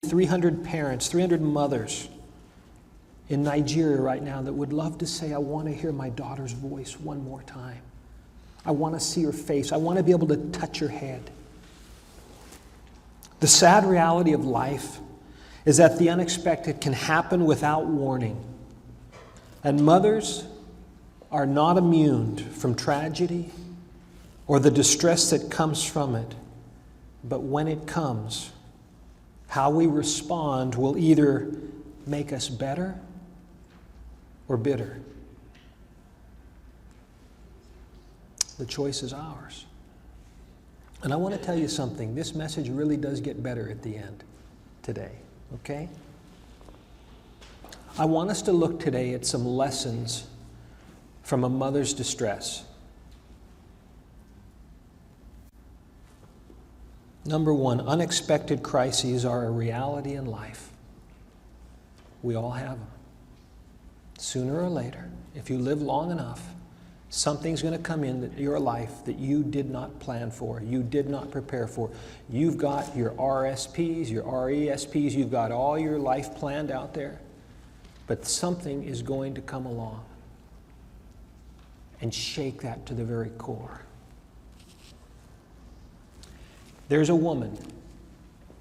300 parents, 300 mothers in Nigeria right now that would love to say, I want to hear my daughter's voice one more time. I want to see her face. I want to be able to touch her head. The sad reality of life is that the unexpected can happen without warning. And mothers are not immune from tragedy or the distress that comes from it. But when it comes, how we respond will either make us better or bitter. The choice is ours. And I want to tell you something. This message really does get better at the end today, okay? I want us to look today at some lessons from a mother's distress. Number one, unexpected crises are a reality in life. We all have them. Sooner or later, if you live long enough, something's going to come in your life that you did not plan for, you did not prepare for. You've got your RSPs, your RESPs, you've got all your life planned out there, but something is going to come along and shake that to the very core. There's a woman,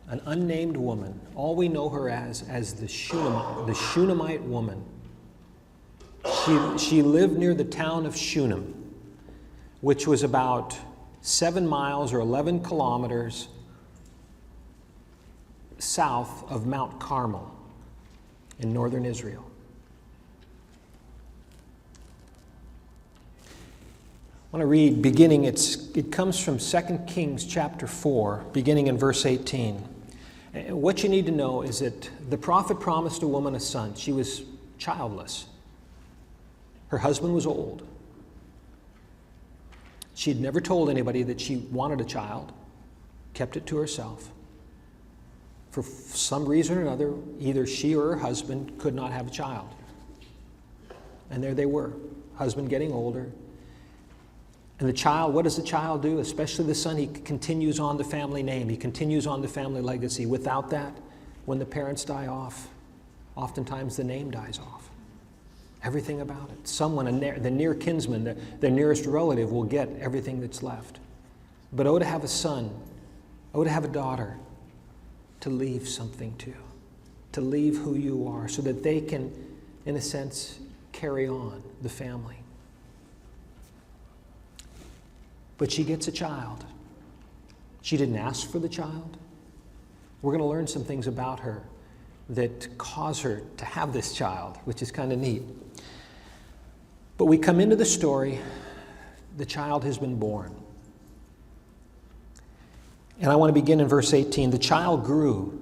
an unnamed woman. All we know her as the Shunammite woman. She lived near the town of Shunem, which was about 7 miles or 11 kilometers south of Mount Carmel in northern Israel. I want to read beginning, it comes from 2 Kings chapter 4, beginning in verse 18. What you need to know is that the prophet promised a woman a son. She was childless. Her husband was old. She had never told anybody that she wanted a child, kept it to herself. For some reason or another, either she or her husband could not have a child. And there they were, husband getting older. And the child, what does the child do? Especially the son, he continues on the family name. He continues on the family legacy. Without that, when the parents die off, oftentimes the name dies off. Everything about it. Someone, the near kinsman, the nearest relative will get everything that's left. But oh, to have a son, oh, to have a daughter, to leave something to leave who you are, so that they can, in a sense, carry on the family. But she gets a child. She didn't ask for the child. We're going to learn some things about her that cause her to have this child, which is kind of neat. But we come into the story, the child has been born. And I want to begin in verse 18. The child grew.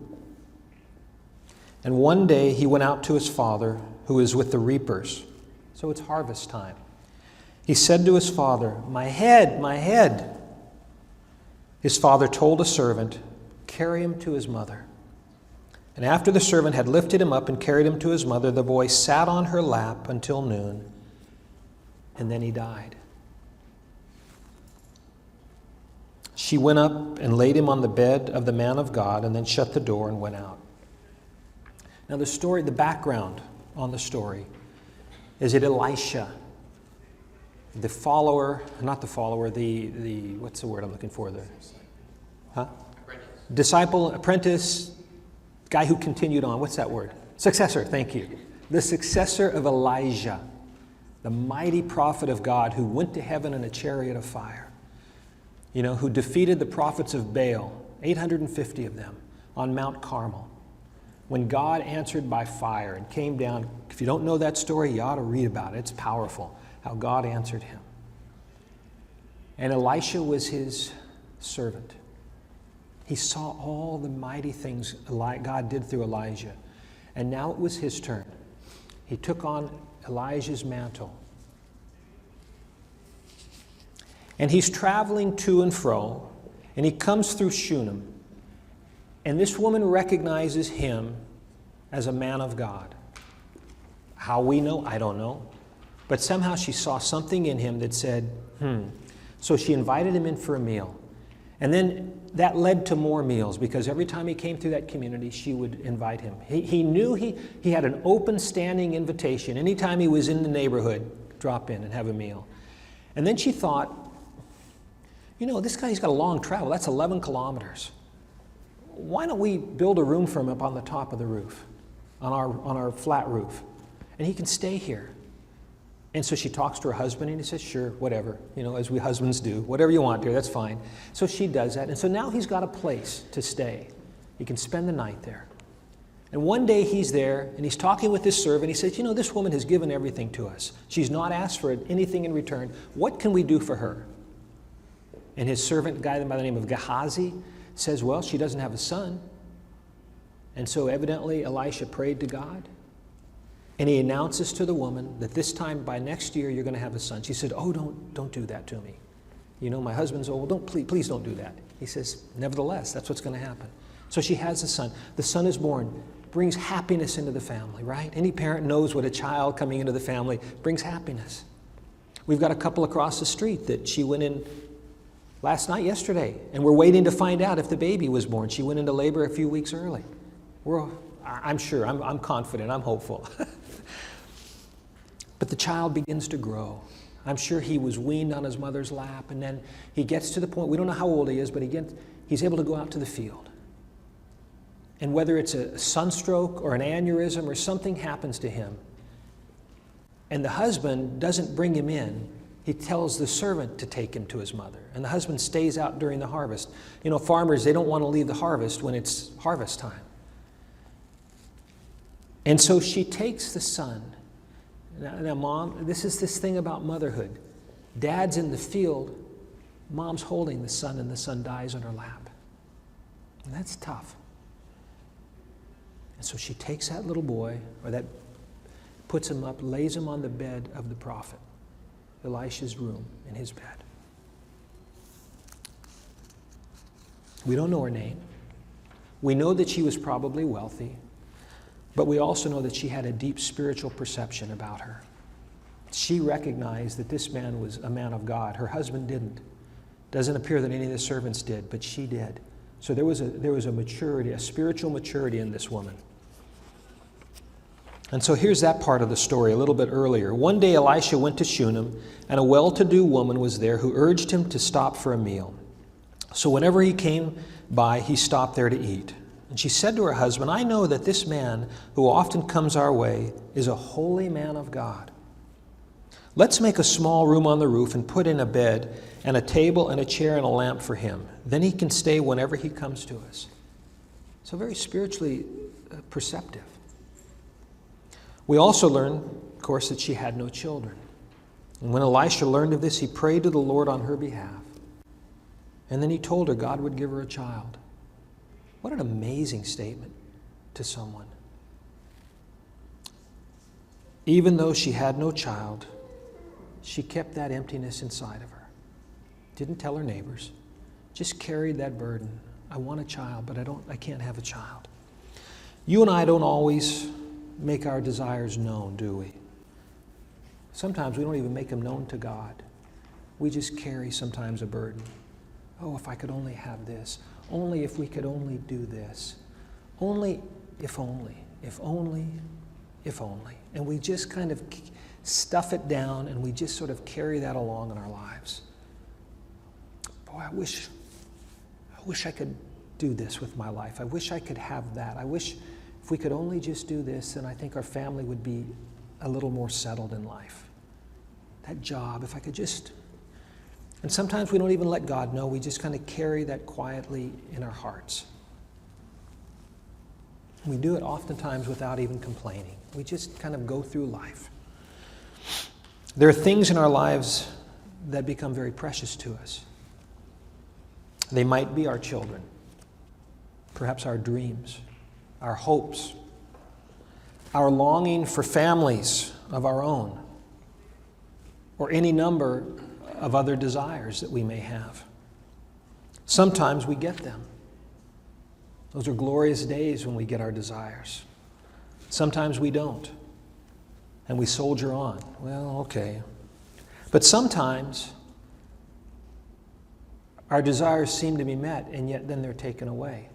And one day he went out to his father, who is with the reapers. So it's harvest time. He said to his father, "My head, my head." His father told a servant, "Carry him to his mother." And after the servant had lifted him up and carried him to his mother, the boy sat on her lap until noon, and then he died. She went up and laid him on the bed of the man of God, and then shut the door and went out. Now the story, the background on the story is that Elisha, the follower, not the follower, the what's the word I'm looking for? Apprentice. Disciple, apprentice, guy who continued on. What's that word? Successor, thank you. The successor of Elijah, the mighty prophet of God who went to heaven in a chariot of fire, who defeated the prophets of Baal, 850 of them, on Mount Carmel, when God answered by fire and came down. If you don't know that story, you ought to read about it. It's powerful, how God answered him. And Elisha was his servant. He saw all the mighty things God did through Elijah. And now it was his turn. He took on Elijah's mantle. And he's traveling to and fro, and he comes through Shunem. And this woman recognizes him as a man of God. How we know, I don't know. But somehow she saw something in him that said, So she invited him in for a meal. And then that led to more meals, because every time he came through that community, she would invite him. He knew he had an open standing invitation. Anytime he was in the neighborhood, drop in and have a meal. And then she thought, this guy's got a long travel. That's 11 kilometers. Why don't we build a room for him up on the top of the roof, on our flat roof, and he can stay here. And so she talks to her husband, and he says, sure, whatever, as we husbands do. Whatever you want, dear, that's fine. So she does that. And so now he's got a place to stay. He can spend the night there. And one day he's there, and he's talking with this servant. He says, this woman has given everything to us. She's not asked for anything in return. What can we do for her? And his servant, a guy by the name of Gehazi, says, well, she doesn't have a son. And so evidently Elisha prayed to God. And he announces to the woman that this time, by next year, you're going to have a son. She said, oh, don't do that to me. My husband's old. Please don't do that. He says, nevertheless, that's what's going to happen. So she has a son. The son is born, brings happiness into the family, right? Any parent knows what a child coming into the family brings happiness. We've got a couple across the street that she went in yesterday, and we're waiting to find out if the baby was born. She went into labor a few weeks early. I'm sure, I'm confident, I'm hopeful. But the child begins to grow. I'm sure he was weaned on his mother's lap, and then he gets to the point, we don't know how old he is, but he's able to go out to the field. And whether it's a sunstroke or an aneurysm or something happens to him, and the husband doesn't bring him in, he tells the servant to take him to his mother. And the husband stays out during the harvest. Farmers, they don't want to leave the harvest when it's harvest time. And so she takes the son. Now, Mom, this is this thing about motherhood. Dad's in the field, Mom's holding the son, and the son dies on her lap. And that's tough. And so she takes that little boy, puts him up, lays him on the bed of the prophet, Elisha's room, in his bed. We don't know her name. We know that she was probably wealthy. But we also know that she had a deep spiritual perception about her. She recognized that this man was a man of God. Her husband didn't. Doesn't appear that any of the servants did, but she did. So there was a maturity, a spiritual maturity in this woman. And so here's that part of the story a little bit earlier. One day Elisha went to Shunem, and a well-to-do woman was there who urged him to stop for a meal. So whenever he came by, he stopped there to eat. And she said to her husband, I know that this man who often comes our way is a holy man of God. Let's make a small room on the roof and put in a bed and a table and a chair and a lamp for him. Then he can stay whenever he comes to us. So very spiritually perceptive. We also learn, of course, that she had no children. And when Elisha learned of this, he prayed to the Lord on her behalf. And then he told her God would give her a child. What an amazing statement to someone. Even though she had no child, she kept that emptiness inside of her. Didn't tell her neighbors. Just carried that burden. I want a child, but I can't have a child. You and I don't always make our desires known, do we? Sometimes we don't even make them known to God. We just carry sometimes a burden. Oh, if I could only have this. Only if we could only do this. Only, if only, if only, if only. And we just kind of stuff it down, and we just sort of carry that along in our lives. Boy, I wish I could do this with my life. I wish I could have that. I wish if we could only just do this, then I think our family would be a little more settled in life. That job, if I could just... And sometimes we don't even let God know. We just kind of carry that quietly in our hearts. We do it oftentimes without even complaining. We just kind of go through life. There are things in our lives that become very precious to us. They might be our children, perhaps our dreams, our hopes, our longing for families of our own, or any number of other desires that we may have. Sometimes we get them. Those are glorious days when we get our desires. Sometimes we don't, and we soldier on. Well, okay. But sometimes Our desires seem to be met, and yet then they're taken away.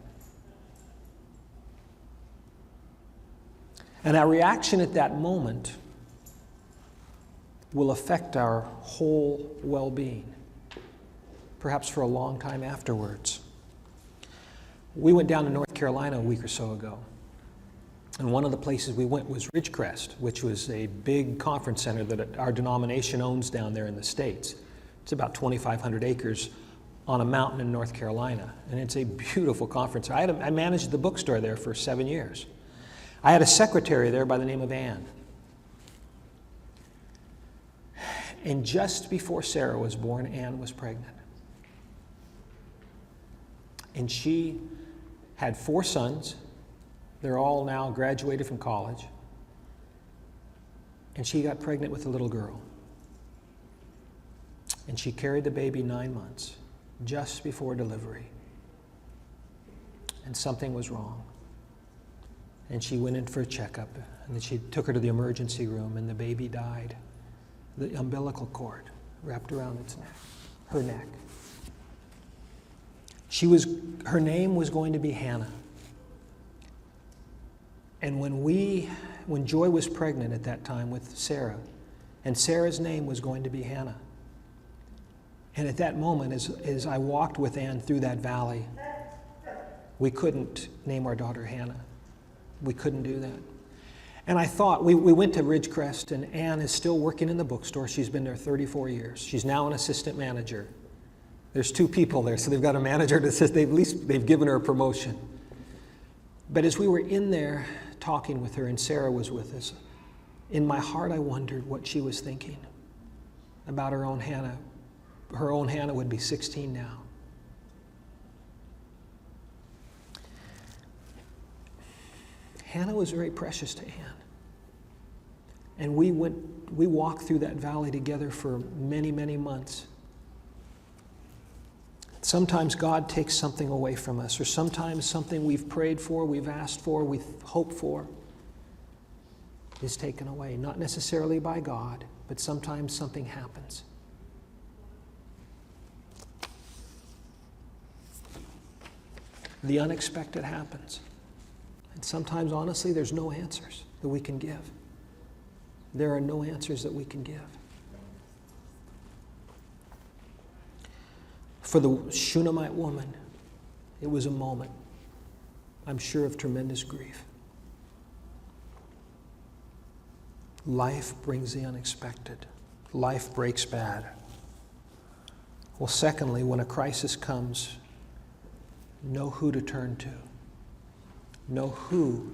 And our reaction at that moment will affect our whole well-being, perhaps for a long time afterwards. We went down to North Carolina a week or so ago, and one of the places we went was Ridgecrest, which was a big conference center that our denomination owns down there in the States. It's about 2,500 acres on a mountain in North Carolina, and it's a beautiful conference. I managed the bookstore there for 7 years. I had a secretary there by the name of Ann. And just before Sarah was born, Ann was pregnant. And she had 4 sons. They're all now graduated from college. And she got pregnant with a little girl. And she carried the baby 9 months, just before delivery. And something was wrong. And she went in for a checkup. And then she took her to the emergency room, and the baby died. The umbilical cord wrapped around its neck, her neck. Her name was going to be Hannah. And when Joy was pregnant at that time with Sarah, and Sarah's name was going to be Hannah. And at that moment, as I walked with Ann through that valley, we couldn't name our daughter Hannah. We couldn't do that. And I thought, we went to Ridgecrest, and Ann is still working in the bookstore. She's been there 34 years. She's now an assistant manager. There's 2 people there, so they've got a manager to assist. They've given her a promotion. But as we were in there talking with her, and Sarah was with us, in my heart I wondered what she was thinking about her own Hannah. Her own Hannah would be 16 now. Hannah was very precious to Ann. And we walked through that valley together for many, many months. Sometimes God takes something away from us, or sometimes something we've prayed for, we've asked for, we've hoped for is taken away. Not necessarily by God, but sometimes something happens. The unexpected happens. And sometimes, honestly, there's no answers that we can give. There are no answers that we can give. For the Shunammite woman, it was a moment, I'm sure, of tremendous grief. Life brings the unexpected. Life breaks bad. Well, secondly, when a crisis comes, know who to turn to. Know who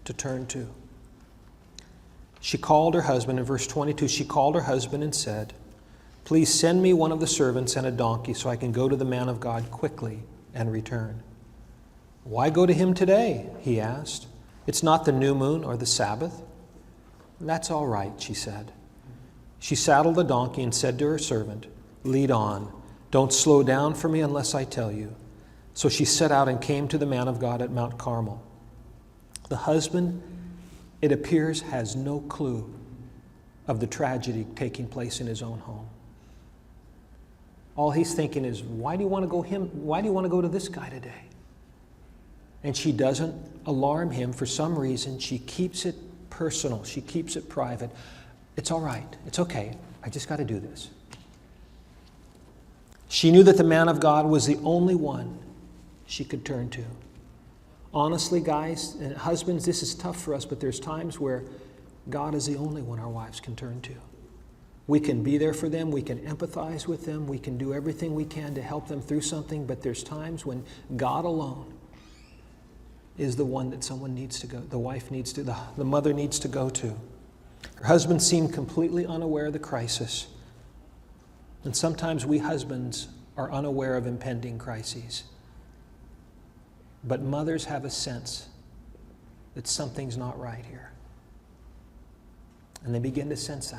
to turn to. She called her husband, in verse 22, she called her husband and said, "Please send me one of the servants and a donkey so I can go to the man of God quickly and return." "Why go to him today?" he asked. "It's not the new moon or the Sabbath." "That's all right," she said. She saddled the donkey and said to her servant, "Lead on. Don't slow down for me unless I tell you." So she set out and came to the man of God at Mount Carmel. The husband, it appears, has no clue of the tragedy taking place in his own home. All he's thinking is, why do you want to go to this guy today? And she doesn't alarm him for some reason. She keeps it personal. She keeps it private. It's all right. It's okay. I just got to do this. She knew that the man of God was the only one she could turn to. Honestly, guys and husbands, this is tough for us, but there's times where God is the only one our wives can turn to. We can be there for them, we can empathize with them, we can do everything we can to help them through something, but there's times when God alone is the one that someone needs to go, the wife needs to, the mother needs to go to. Her husband seemed completely unaware of the crisis. And sometimes we husbands are unaware of impending crises. But mothers have a sense that something's not right here. And they begin to sense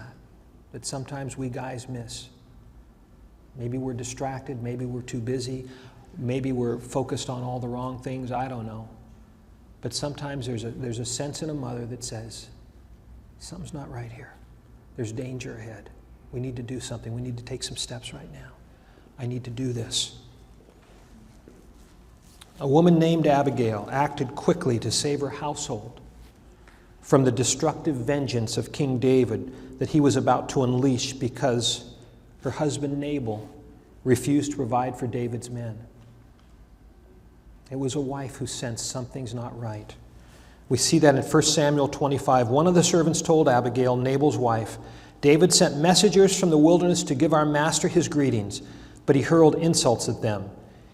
that sometimes we guys miss. Maybe we're distracted, maybe we're too busy, maybe we're focused on all the wrong things, I don't know. But sometimes there's a sense in a mother that says, something's not right here. There's danger ahead. We need to do something. We need to take some steps right now. I need to do this. A woman named Abigail acted quickly to save her household from the destructive vengeance of King David that he was about to unleash because her husband Nabal refused to provide for David's men. It was a wife who sensed something's not right. We see that in 1 Samuel 25. One of the servants told Abigail, Nabal's wife, David sent messengers from the wilderness to give our master his greetings, but he hurled insults at them.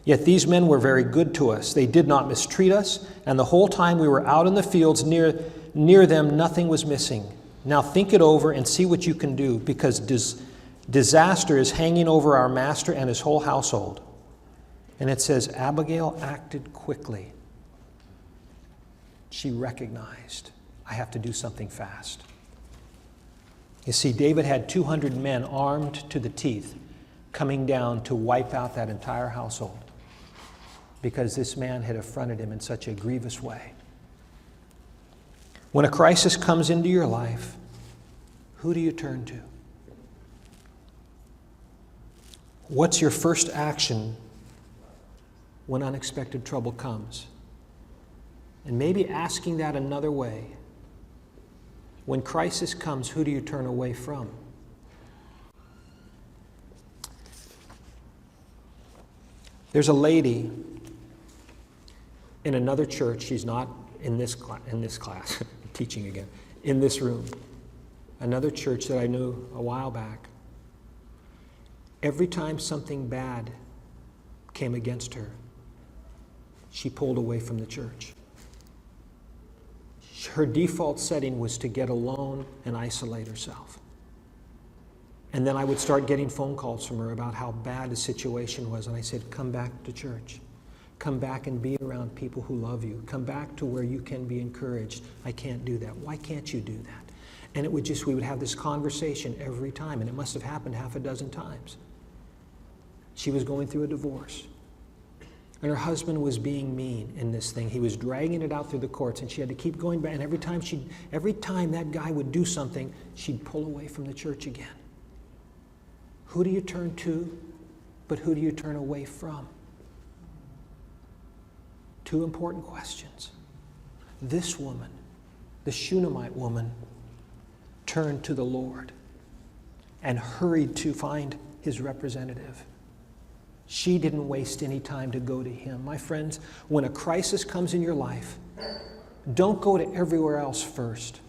Yet these men were very good to us. They did not mistreat us, and the whole time we were out in the fields near them, nothing was missing. Now think it over and see what you can do, because disaster is hanging over our master and his whole household. And it says, Abigail acted quickly. She recognized, I have to do something fast. You see, David had 200 men armed to the teeth coming down to wipe out that entire household because this man had affronted him in such a grievous way. When a crisis comes into your life, who do you turn to? What's your first action when unexpected trouble comes? And maybe asking that another way. When crisis comes, who do you turn away from? There's a lady in another church. She's not in this class, teaching again, in this room. Another church that I knew a while back. Every time something bad came against her, she pulled away from the church. Her default setting was to get alone and isolate herself. And then I would start getting phone calls from her about how bad the situation was. And I said, come back to church. Come back and be around people who love you. Come back to where you can be encouraged. I can't do that. Why can't you do that? And we would have this conversation every time. And it must have happened half a dozen times. She was going through a divorce. And her husband was being mean in this thing. He was dragging it out through the courts, and she had to keep going back. And every time that guy would do something, she'd pull away from the church again. Who do you turn to, but who do you turn away from? Two important questions. This woman, the Shunammite woman, turned to the Lord and hurried to find his representative. She didn't waste any time to go to him. My friends, when a crisis comes in your life, don't go to everywhere else first.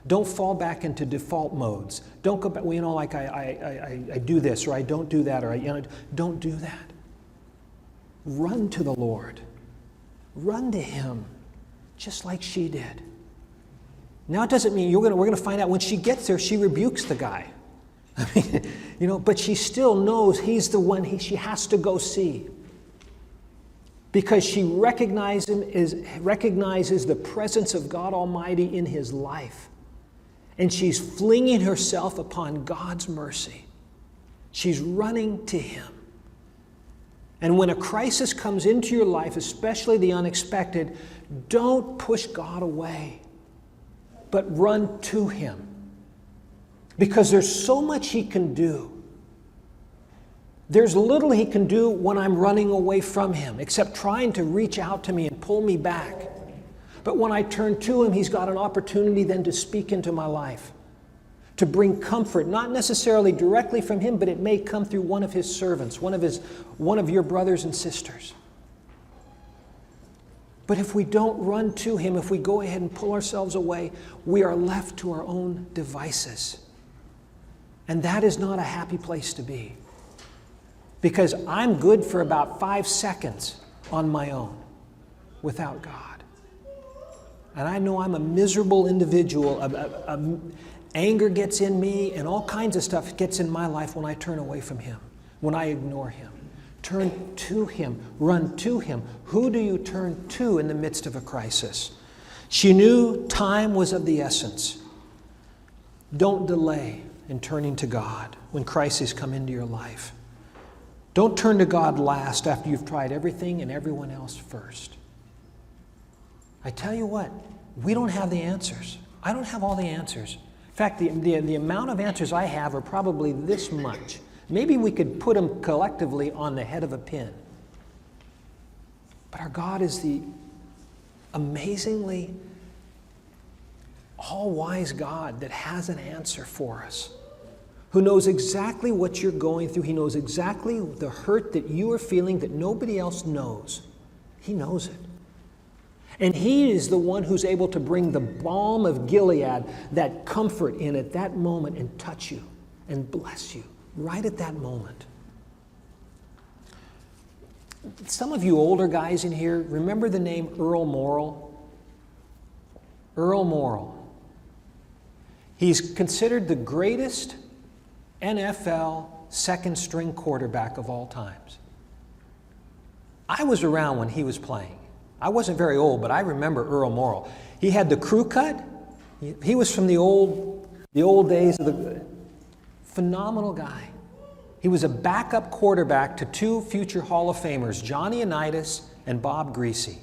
Don't fall back into default modes. Don't go back, like I do this or I don't do that, or don't do that. Run to the Lord. Run to him, just like she did. Now it doesn't mean we're going to find out when she gets there, she rebukes the guy. I mean, but she still knows he's the one she has to go see. Because she recognizes the presence of God Almighty in his life. And she's flinging herself upon God's mercy. She's running to him. And when a crisis comes into your life, especially the unexpected, don't push God away, but run to him. Because there's so much he can do. There's little he can do when I'm running away from him, except trying to reach out to me and pull me back. But when I turn to him, he's got an opportunity then to speak into my life, to bring comfort, not necessarily directly from him, but it may come through one of his servants, one of your brothers and sisters. But if we don't run to him, if we go ahead and pull ourselves away, we are left to our own devices. And that is not a happy place to be. Because I'm good for about 5 seconds on my own without God. And I know I'm a miserable individual. Anger gets in me and all kinds of stuff gets in my life when I turn away from him, when I ignore him. Turn to him. Run to him. Who do you turn to in the midst of a crisis? She knew time was of the essence. Don't delay in turning to God when crises come into your life. Don't turn to God last after you've tried everything and everyone else first. I tell you what, we don't have the answers. I don't have all the answers. In fact, the amount of answers I have are probably this much. Maybe we could put them collectively on the head of a pin. But our God is the amazingly all-wise God that has an answer for us, who knows exactly what you're going through. He knows exactly the hurt that you are feeling that nobody else knows. He knows it. And He is the one who's able to bring the balm of Gilead, that comfort in at that moment, and touch you and bless you right at that moment. Some of you older guys in here, remember the name Earl Morrall? Earl Morrall. He's considered the greatest NFL second-string quarterback of all times. I was around when he was playing. I wasn't very old, but I remember Earl Morrall. He had the crew cut. He was from the old days of the phenomenal guy. He was a backup quarterback to two future Hall of Famers, Johnny Unitas and Bob Greasy.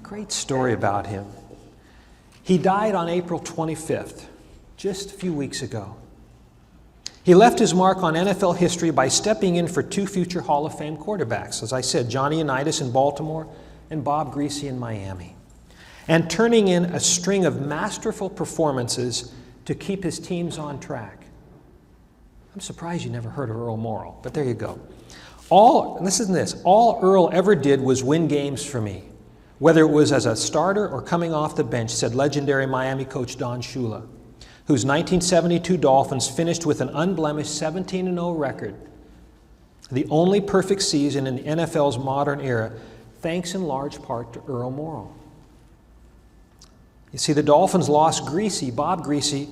Great story about him. He died on April 25th, just a few weeks ago. He left his mark on NFL history by stepping in for two future Hall of Fame quarterbacks, as I said, Johnny Unitas in Baltimore and Bob Greasy in Miami, and turning in a string of masterful performances to keep his teams on track. I'm surprised you never heard of Earl Morrall, but there you go. Listen to this, all Earl ever did was win games for me, whether it was as a starter or coming off the bench, said legendary Miami coach Don Shula, whose 1972 Dolphins finished with an unblemished 17-0 record, the only perfect season in the NFL's modern era, thanks in large part to Earl Morrall. You see, the Dolphins lost Bob Greasy,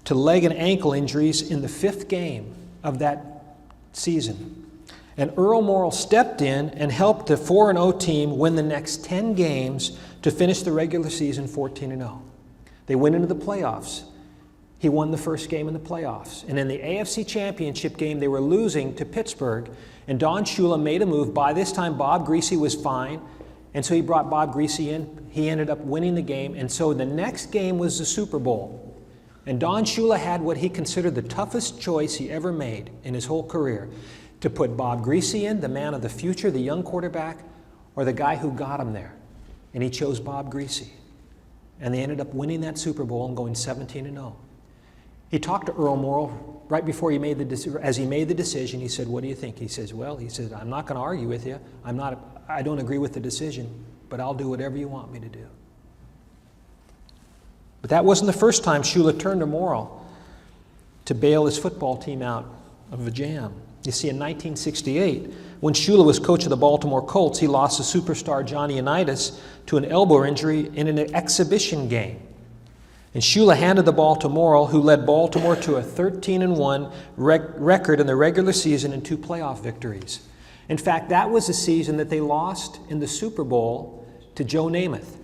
to leg and ankle injuries in the 5th game of that season. And Earl Morrall stepped in and helped the 4-0 team win the next 10 games to finish the regular season 14-0. They went into the playoffs. He won the first game in the playoffs. And in the AFC Championship game, they were losing to Pittsburgh, and Don Shula made a move. By this time, Bob Greasy was fine, and so he brought Bob Greasy in. He ended up winning the game, and so the next game was the Super Bowl. And Don Shula had what he considered the toughest choice he ever made in his whole career, to put Bob Greasy in, the man of the future, the young quarterback, or the guy who got him there. And he chose Bob Greasy. And they ended up winning that Super Bowl and going 17-0. He talked to Earl Morrall right before he made as he made the decision. He said, "What do you think?" He says, "I'm not going to argue with you. I don't agree with the decision, but I'll do whatever you want me to do." But that wasn't the first time Shula turned to Morrall to bail his football team out of a jam. You see, in 1968, when Shula was coach of the Baltimore Colts, he lost the superstar Johnny Unitas to an elbow injury in an exhibition game. And Shula handed the ball to Morrall, who led Baltimore to a 13-1 record in the regular season and 2 playoff victories. In fact, that was the season that they lost in the Super Bowl to Joe Namath.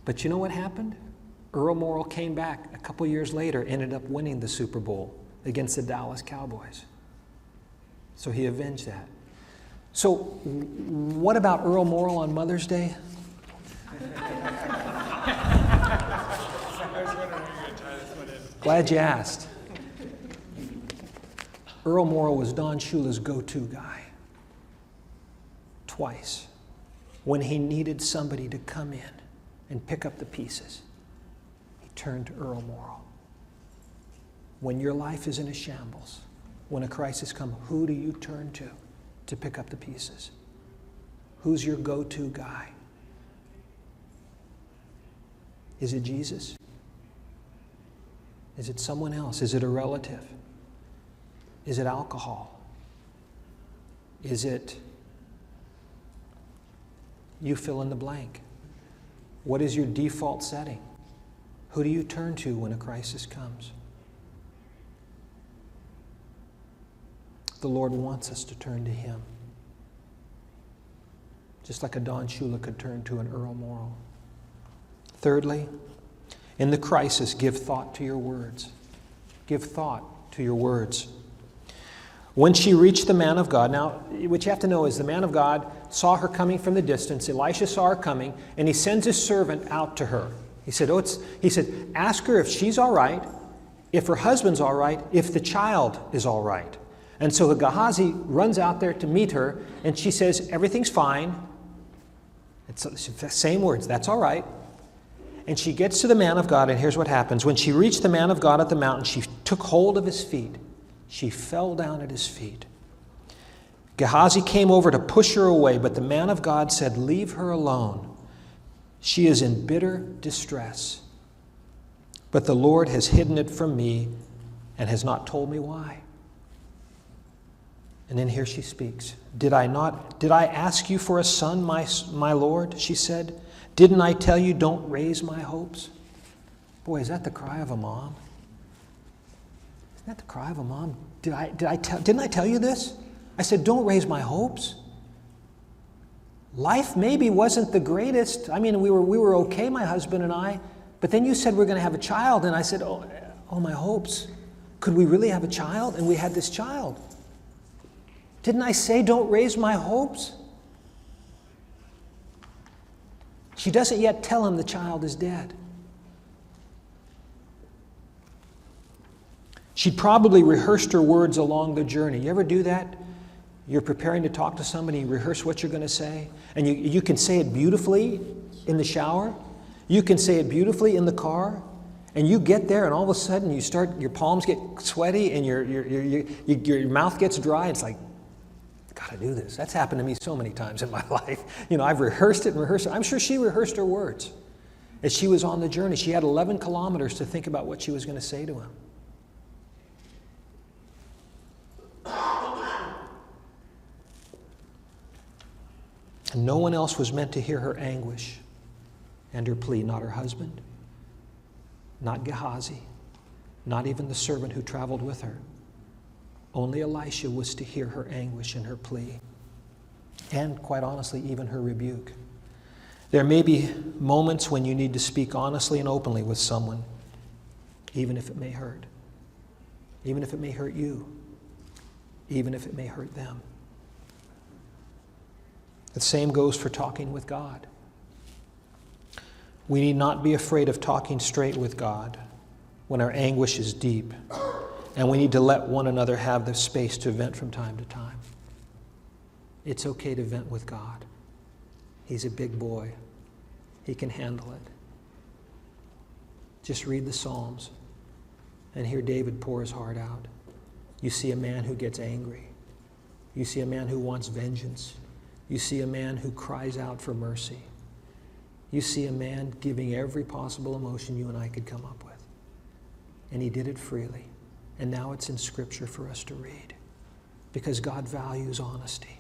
But you know what happened? Earl Morrall came back a couple years later, ended up winning the Super Bowl against the Dallas Cowboys. So he avenged that. So what about Earl Morrall on Mother's Day? Glad you asked. Earl Morrall was Don Shula's go-to guy. Twice. When he needed somebody to come in and pick up the pieces, he turned to Earl Morrall. When your life is in a shambles, when a crisis comes, who do you turn to pick up the pieces? Who's your go-to guy? Is it Jesus? Is it someone else? Is it a relative? Is it alcohol? Is it you fill in the blank? What is your default setting? Who do you turn to when a crisis comes? The Lord wants us to turn to Him, just like a Don Shula could turn to an Earl Morrall. Thirdly, in the crisis, give thought to your words. Give thought to your words. When she reached the man of God, now what you have to know is the man of God saw her coming from the distance. Elisha saw her coming, and he sends his servant out to her. He said, ask her if she's all right, if her husband's all right, if the child is all right. And so Gehazi runs out there to meet her, and she says, everything's fine. It's the same words, that's all right. And she gets to the man of God, and here's what happens. When she reached the man of God at the mountain, she took hold of his feet. She fell down at his feet. Gehazi came over to push her away, but the man of God said, leave her alone. She is in bitter distress. But the Lord has hidden it from me and has not told me why. And then here she speaks. Did I ask you for a son, my Lord? She said. Didn't I tell you don't raise my hopes? Boy, is that the cry of a mom? Isn't that the cry of a mom? Didn't I tell you this? I said, don't raise my hopes. Life maybe wasn't the greatest. I mean, we were okay, my husband and I. But then you said we're going to have a child, and I said, oh, my hopes. Could we really have a child? And we had this child. Didn't I say don't raise my hopes? She doesn't yet tell him the child is dead. She'd probably rehearsed her words along the journey. You ever do that? You're preparing to talk to somebody, you rehearse what you're going to say, and you can say it beautifully in the shower. You can say it beautifully in the car, and you get there, and all of a sudden your palms get sweaty, and your mouth gets dry. It's like, got to do this. That's happened to me so many times in my life. I've rehearsed it and rehearsed it. I'm sure she rehearsed her words as she was on the journey. She had 11 kilometers to think about what she was going to say to him. And no one else was meant to hear her anguish and her plea, not her husband, not Gehazi, not even the servant who traveled with her. Only Elisha was to hear her anguish and her plea, and quite honestly, even her rebuke. There may be moments when you need to speak honestly and openly with someone, even if it may hurt, even if it may hurt you, even if it may hurt them. The same goes for talking with God. We need not be afraid of talking straight with God when our anguish is deep, and we need to let one another have the space to vent from time to time. It's okay to vent with God. He's a big boy. He can handle it. Just read the Psalms and hear David pour his heart out. You see a man who gets angry. You see a man who wants vengeance. You see a man who cries out for mercy. You see a man giving every possible emotion you and I could come up with. And he did it freely. And now it's in Scripture for us to read. Because God values honesty.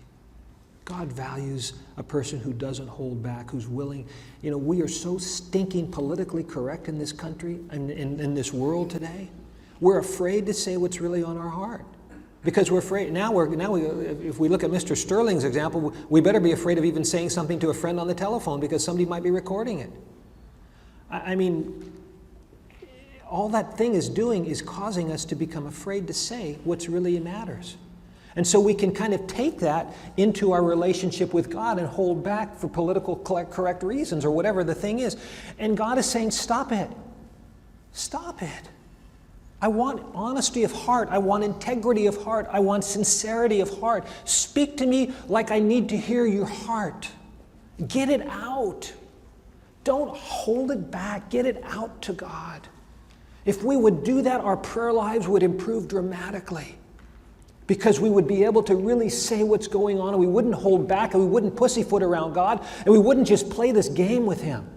God values a person who doesn't hold back, who's willing. We are so stinking politically correct in this country and in this world today. We're afraid to say what's really on our heart. Because we're afraid. If we look at Mr. Sterling's example, we better be afraid of even saying something to a friend on the telephone because somebody might be recording it. I mean, all that thing is doing is causing us to become afraid to say what's really matters. And so we can kind of take that into our relationship with God and hold back for political correct reasons or whatever the thing is. And God is saying, stop it. Stop it. I want honesty of heart. I want integrity of heart. I want sincerity of heart. Speak to me like I need to hear your heart. Get it out. Don't hold it back. Get it out to God. If we would do that, our prayer lives would improve dramatically. Because we would be able to really say what's going on, and we wouldn't hold back, and we wouldn't pussyfoot around God, and we wouldn't just play this game with Him.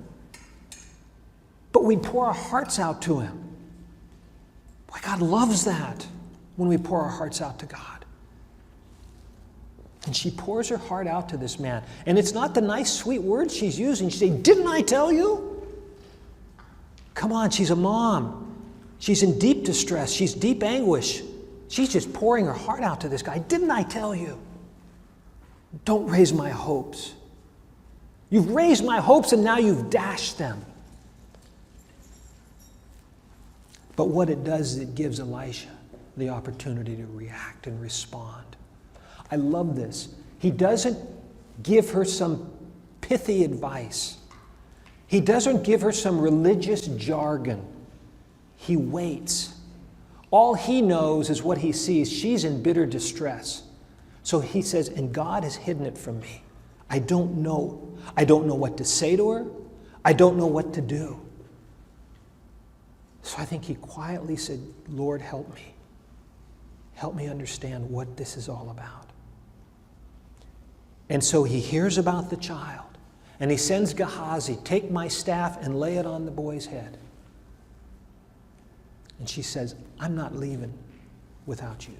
But we'd pour our hearts out to Him. Boy, God loves that when we pour our hearts out to God. And she pours her heart out to this man. And it's not the nice, sweet words she's using. She's saying, didn't I tell you? Come on, she's a mom. She's in deep distress. She's deep anguish. She's just pouring her heart out to this guy. Didn't I tell you? Don't raise my hopes. You've raised my hopes and now you've dashed them. But what it does is it gives Elisha the opportunity to react and respond. I love this. He doesn't give her some pithy advice. He doesn't give her some religious jargon. He waits. All he knows is what he sees. She's in bitter distress. So he says, and God has hidden it from me. I don't know. I don't know what to say to her. I don't know what to do. So I think he quietly said, Lord, help me. Help me understand what this is all about. And so he hears about the child, and he sends Gehazi, take my staff and lay it on the boy's head. And she says, I'm not leaving without you.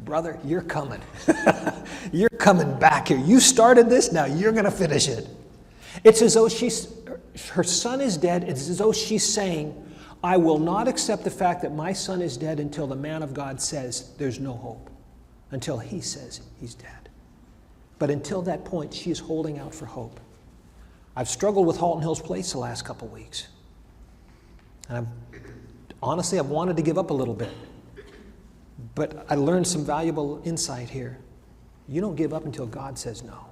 Brother, you're coming. You're coming back here. You started this, now you're going to finish it. It's as though her son is dead. It's as though she's saying, I will not accept the fact that my son is dead until the man of God says there's no hope, until he says he's dead. But until that point, she is holding out for hope. I've struggled with Halton Hills Place the last couple weeks. And honestly, I've wanted to give up a little bit. But I learned some valuable insight here. You don't give up until God says no.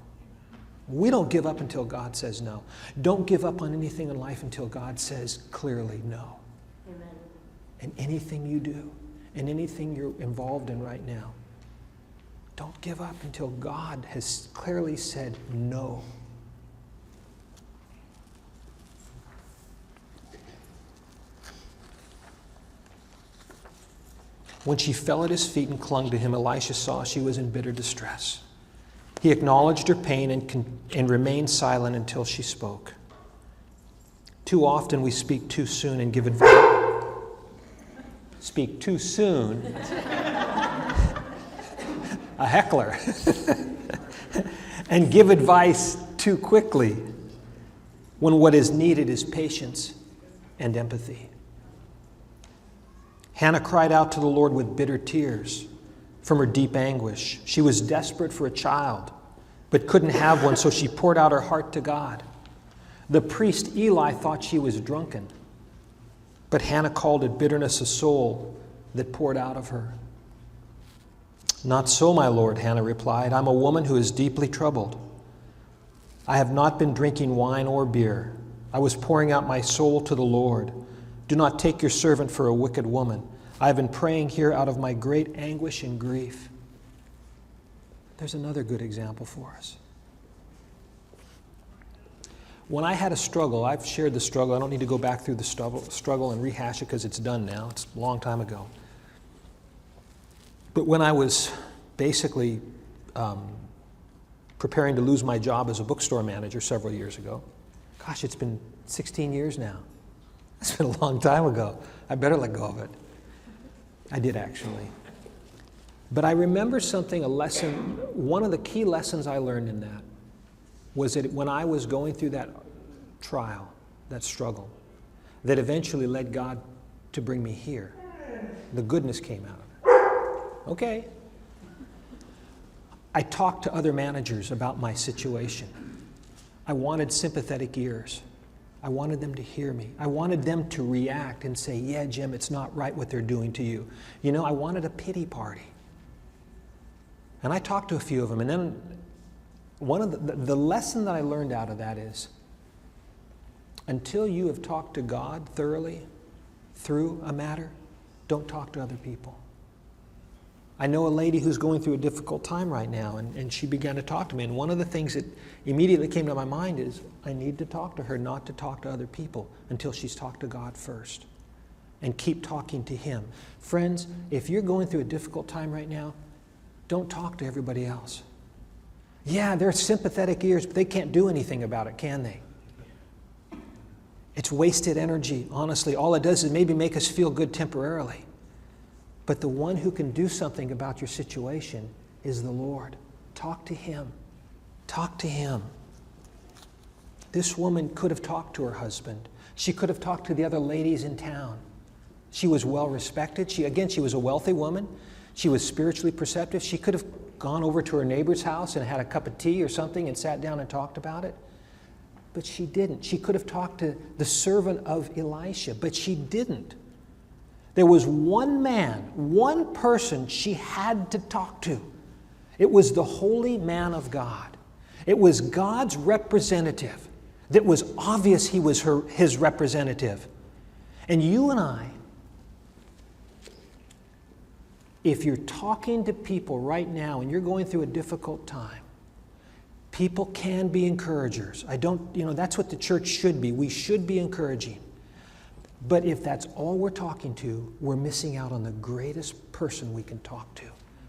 We don't give up until God says no. Don't give up on anything in life until God says clearly no. Amen. And anything you do, and anything you're involved in right now, don't give up until God has clearly said no. When she fell at his feet and clung to him, Elisha saw she was in bitter distress. He acknowledged her pain and remained silent until she spoke. Too often we speak too soon and give advice. Speak too soon. A heckler. And give advice too quickly when what is needed is patience and empathy. Hannah cried out to the Lord with bitter tears from her deep anguish. She was desperate for a child, but couldn't have one, so she poured out her heart to God. The priest Eli thought she was drunken, but Hannah called it bitterness of soul that poured out of her. Not so, my Lord, Hannah replied. I'm a woman who is deeply troubled. I have not been drinking wine or beer. I was pouring out my soul to the Lord. Do not take your servant for a wicked woman. I have been praying here out of my great anguish and grief. There's another good example for us. When I had a struggle, I've shared the struggle. I don't need to go back through the struggle and rehash it because it's done now. It's a long time ago. But when I was basically preparing to lose my job as a bookstore manager several years ago, gosh, it's been 16 years now. It's been a long time ago. I better let go of it. I did actually. But I remember something, a lesson, one of the key lessons I learned in that was that when I was going through that trial, that struggle, that eventually led God to bring me here. The goodness came out of it. Okay. I talked to other managers about my situation. I wanted sympathetic ears. I wanted them to hear me. I wanted them to react and say, yeah, Jim, it's not right what they're doing to you. You know, I wanted a pity party. And I talked to a few of them. And then one of the lesson that I learned out of that is, until you have talked to God thoroughly through a matter, don't talk to other people. I know a lady who's going through a difficult time right now, and she began to talk to me. And one of the things that immediately came to my mind is, I need to talk to her, not to talk to other people until she's talked to God first. And keep talking to Him. Friends, if you're going through a difficult time right now, don't talk to everybody else. Yeah, they're sympathetic ears, but they can't do anything about it, can they? It's wasted energy, honestly. All it does is maybe make us feel good temporarily. But the one who can do something about your situation is the Lord. Talk to Him. Talk to Him. This woman could have talked to her husband. She could have talked to the other ladies in town. She was well respected. She was a wealthy woman. She was spiritually perceptive. She could have gone over to her neighbor's house and had a cup of tea or something and sat down and talked about it. But she didn't. She could have talked to the servant of Elisha, but she didn't. There was one man, one person she had to talk to. It was the holy man of God. It was God's representative. That was obvious he was his representative. And you and I if you're talking to people right now and you're going through a difficult time, people can be encouragers. That's what the church should be. We should be encouraging. But if that's all we're talking to, we're missing out on the greatest person we can talk to,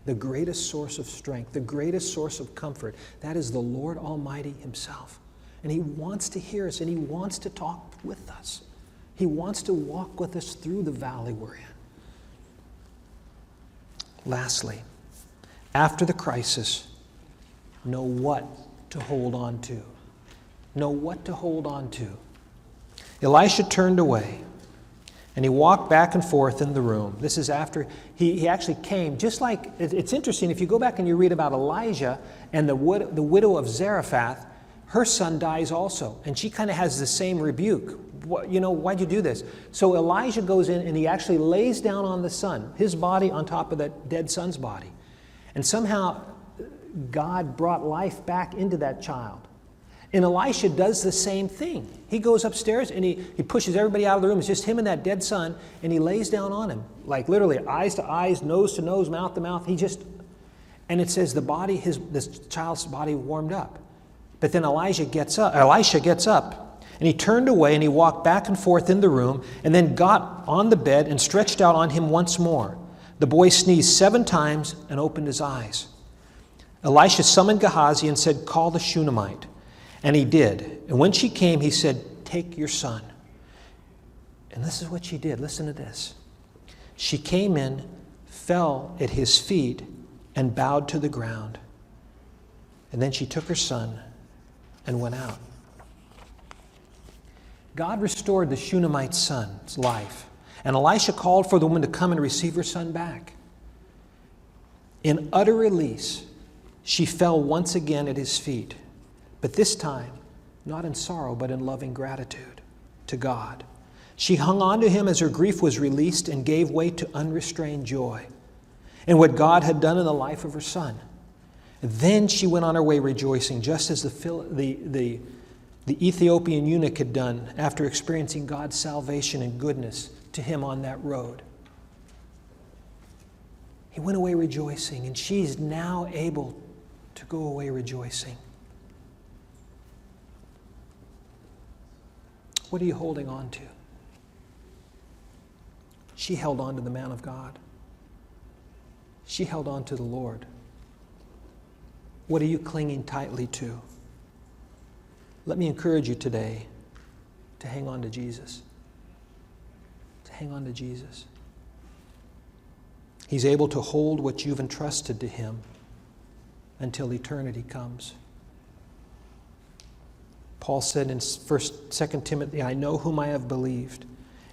the greatest source of strength, the greatest source of comfort. That is the Lord Almighty himself. And he wants to hear us, and he wants to talk with us. He wants to walk with us through the valley we're in. Lastly, after the crisis, know what to hold on to. Know what to hold on to. Elisha turned away, and he walked back and forth in the room. This is after he actually came, just like, it's interesting, if you go back and you read about Elijah and the widow of Zarephath, her son dies also, and she kind of has the same rebuke. Why'd you do this? So Elijah goes in and he actually lays down on the son, his body on top of that dead son's body. And somehow God brought life back into that child. And Elisha does the same thing. He goes upstairs and he pushes everybody out of the room. It's just him and that dead son, and he lays down on him, like literally eyes to eyes, nose to nose, mouth to mouth. And it says this child's body warmed up. But then Elisha gets up, and he turned away and he walked back and forth in the room, and then got on the bed and stretched out on him once more. The boy sneezed 7 times and opened his eyes. Elisha summoned Gehazi and said, "Call the Shunammite." And he did. And when she came, he said, "Take your son." And this is what she did. Listen to this. She came in, fell at his feet, and bowed to the ground. And then she took her son and went out. God restored the Shunammite's son's life. And Elisha called for the woman to come and receive her son back. In utter release, she fell once again at his feet, but this time, not in sorrow, but in loving gratitude to God. She hung on to him as her grief was released and gave way to unrestrained joy in what God had done in the life of her son. And then she went on her way rejoicing, just as the Ethiopian eunuch had done after experiencing God's salvation and goodness to him on that road. He went away rejoicing, and she's now able to go away rejoicing. What are you holding on to? She held on to the man of God. She held on to the Lord. What are you clinging tightly to? Let me encourage you today to hang on to Jesus. To hang on to Jesus. He's able to hold what you've entrusted to him until eternity comes. Paul said in 2 Timothy, "I know whom I have believed,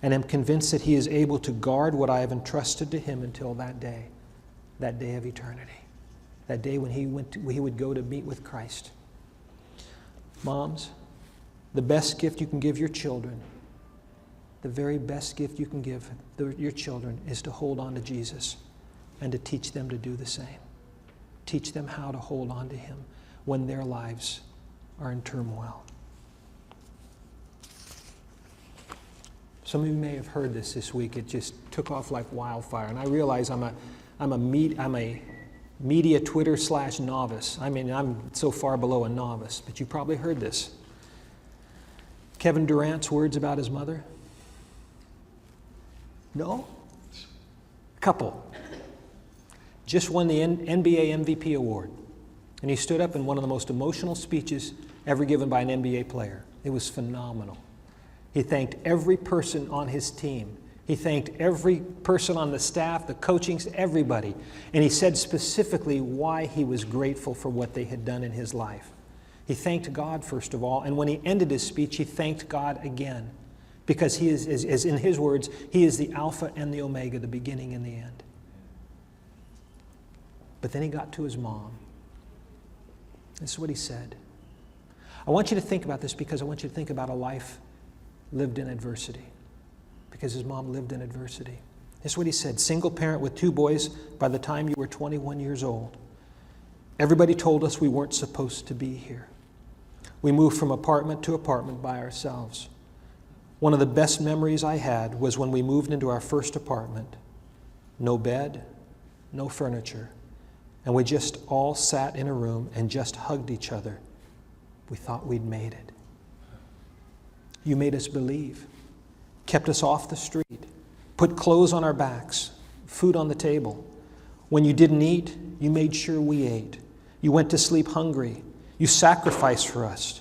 and am convinced that he is able to guard what I have entrusted to him until that day of eternity, that day when he would go to meet with Christ." Moms, the best gift you can give your children, the very best gift you can give your children is to hold on to Jesus and to teach them to do the same. Teach them how to hold on to him when their lives are in turmoil. Some of you may have heard this week. It just took off like wildfire. And I realize I'm a media Twitter / novice. I mean, I'm so far below a novice, but you probably heard this. Kevin Durant's words about his mother? No? Couple. Just won the NBA MVP award. And he stood up in one of the most emotional speeches ever given by an NBA player. It was phenomenal. He thanked every person on his team. He thanked every person on the staff, the coaching, everybody. And he said specifically why he was grateful for what they had done in his life. He thanked God, first of all, and when he ended his speech, he thanked God again. Because he is, as in his words, he is the Alpha and the Omega, the beginning and the end. But then he got to his mom. This is what he said. I want you to think about this because I want you to think about a life lived in adversity. Because his mom lived in adversity. This is what he said. Single parent with 2 boys by the time you were 21 years old. Everybody told us we weren't supposed to be here. We moved from apartment to apartment by ourselves. One of the best memories I had was when we moved into our first apartment. No bed, no furniture, and we just all sat in a room and just hugged each other. We thought we'd made it. You made us believe, kept us off the street, put clothes on our backs, food on the table. When you didn't eat, you made sure we ate. You went to sleep hungry. You sacrificed for us.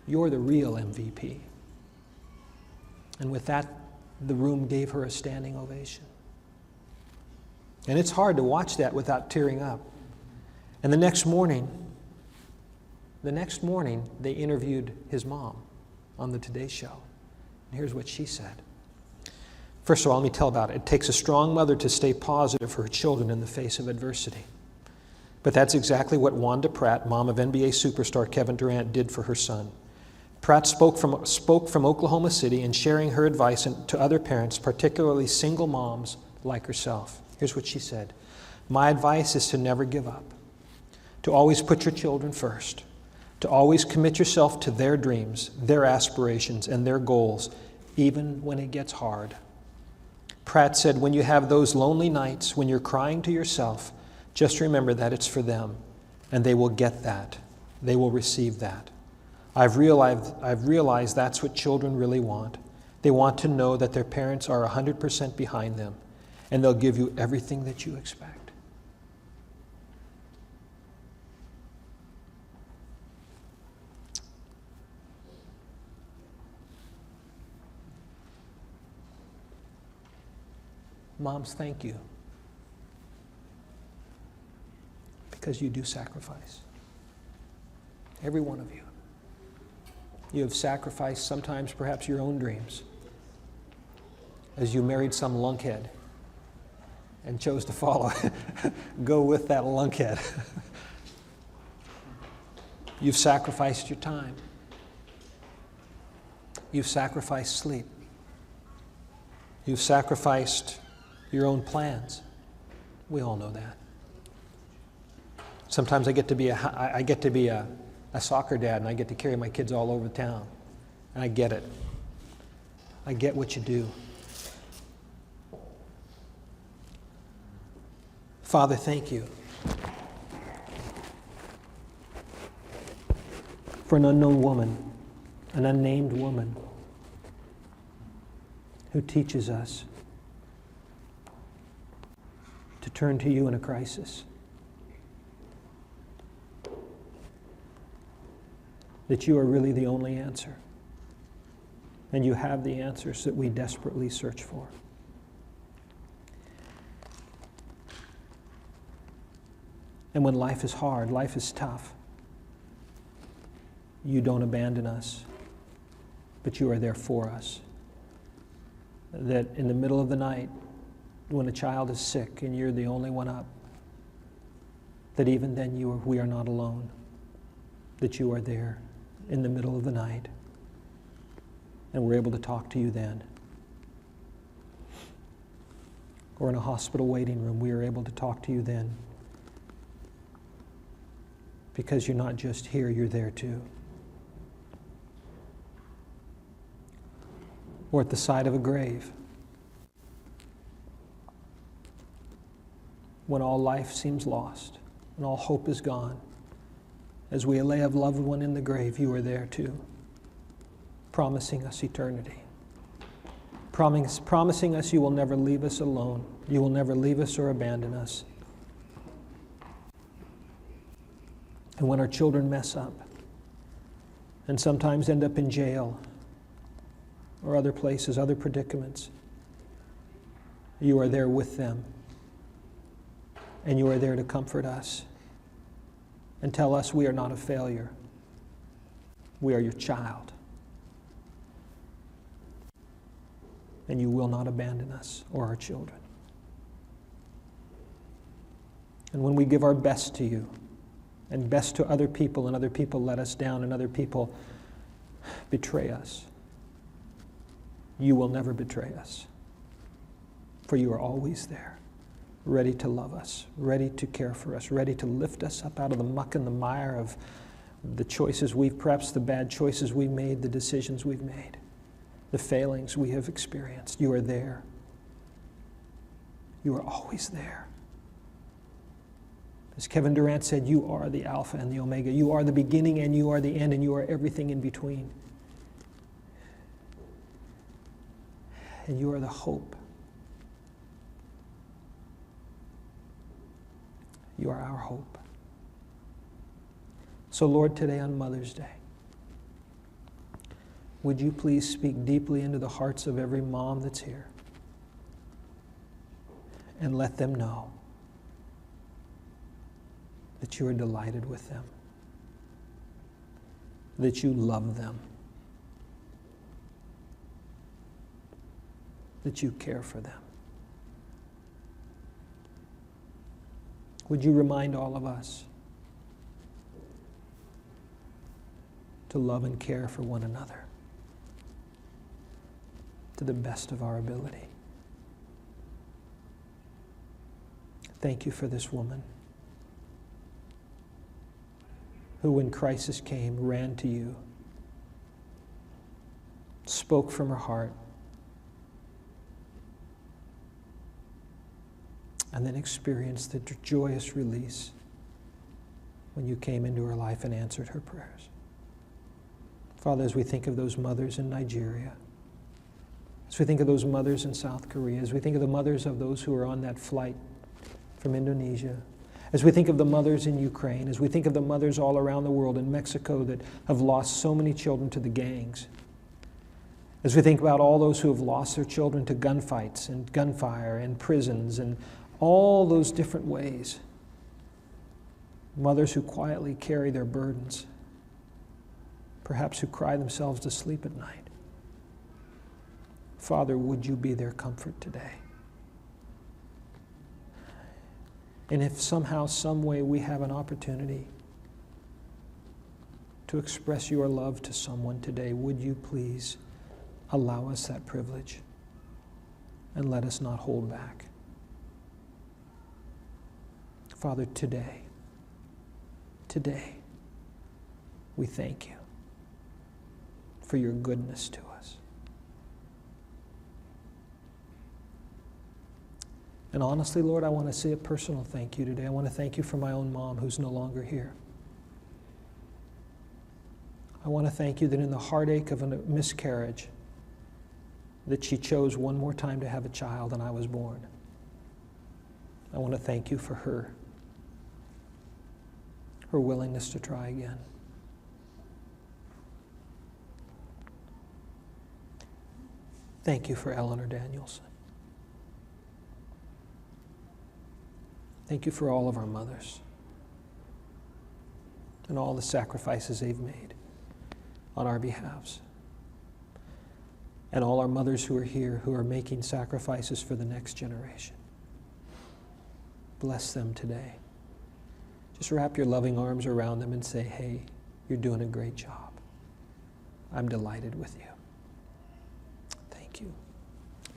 You're the real MVP. And with that, the room gave her a standing ovation. And it's hard to watch that without tearing up. And the next morning, they interviewed his mom on the Today Show. And here's what she said. First of all, let me tell about it. It takes a strong mother to stay positive for her children in the face of adversity. But that's exactly what Wanda Pratt, mom of NBA superstar Kevin Durant, did for her son. Pratt spoke from Oklahoma City and sharing her advice to other parents, particularly single moms like herself. Here's what she said. My advice is to never give up, to always put your children first, to always commit yourself to their dreams, their aspirations, and their goals, even when it gets hard. Pratt said, when you have those lonely nights, when you're crying to yourself, just remember that it's for them, and they will get that. They will receive that. I've realized that's what children really want. They want to know that their parents are 100% behind them, and they'll give you everything that you expect. Moms, thank you. Because you do sacrifice. Every one of you. You have sacrificed sometimes perhaps your own dreams as you married some lunkhead and chose to go with that lunkhead. You've sacrificed your time. You've sacrificed sleep. You've sacrificed your own plans. We all know that. Sometimes I get to be a soccer dad, and I get to carry my kids all over town. And I get it. I get what you do. Father, thank you for an unknown woman, an unnamed woman who teaches us to turn to you in a crisis. That you are really the only answer. And you have the answers that we desperately search for. And when life is hard, life is tough, you don't abandon us, but you are there for us. That in the middle of the night, when a child is sick and you're the only one up, that even then we are not alone, that you are there in the middle of the night, and we're able to talk to you then. Or in a hospital waiting room, we are able to talk to you then. Because you're not just here, you're there too. Or at the side of a grave, when all life seems lost and all hope is gone. As we lay a loved one in the grave, you are there too, promising us eternity. Promising us you will never leave us alone. You will never leave us or abandon us. And when our children mess up and sometimes end up in jail or other places, other predicaments, you are there with them. And you are there to comfort us and tell us we are not a failure. We are your child. And you will not abandon us or our children. And when we give our best to you and best to other people, and other people let us down, and other people betray us, you will never betray us. For you are always there, ready to love us, ready to care for us, ready to lift us up out of the muck and the mire of the choices perhaps the bad choices we made, the decisions we've made, the failings we have experienced. You are there. You are always there. As Kevin Durant said, you are the Alpha and the Omega. You are the beginning and you are the end and you are everything in between. And you are the hope. You are our hope. So Lord, today on Mother's Day, would you please speak deeply into the hearts of every mom that's here and let them know that you are delighted with them, that you love them, that you care for them. Would you remind all of us to love and care for one another to the best of our ability? Thank you for this woman who, when crisis came, ran to you, spoke from her heart, and then experienced the joyous release when you came into her life and answered her prayers. Father, as we think of those mothers in Nigeria, as we think of those mothers in South Korea, as we think of the mothers of those who are on that flight from Indonesia, as we think of the mothers in Ukraine, as we think of the mothers all around the world in Mexico that have lost so many children to the gangs, as we think about all those who have lost their children to gunfights and gunfire and prisons and all those different ways, mothers who quietly carry their burdens, perhaps who cry themselves to sleep at night. Father, would you be their comfort today? And if somehow, some way we have an opportunity to express your love to someone today, would you please allow us that privilege and let us not hold back? Father, today, we thank you for your goodness to us. And honestly, Lord, I want to say a personal thank you today. I want to thank you for my own mom who's no longer here. I want to thank you that in the heartache of a miscarriage, that she chose one more time to have a child and I was born. I want to thank you for her willingness to try again. Thank you for Eleanor Danielson. Thank you for all of our mothers and all the sacrifices they've made on our behalves. And all our mothers who are here who are making sacrifices for the next generation. Bless them today. Just wrap your loving arms around them and say, hey, you're doing a great job. I'm delighted with you. Thank you.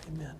Amen.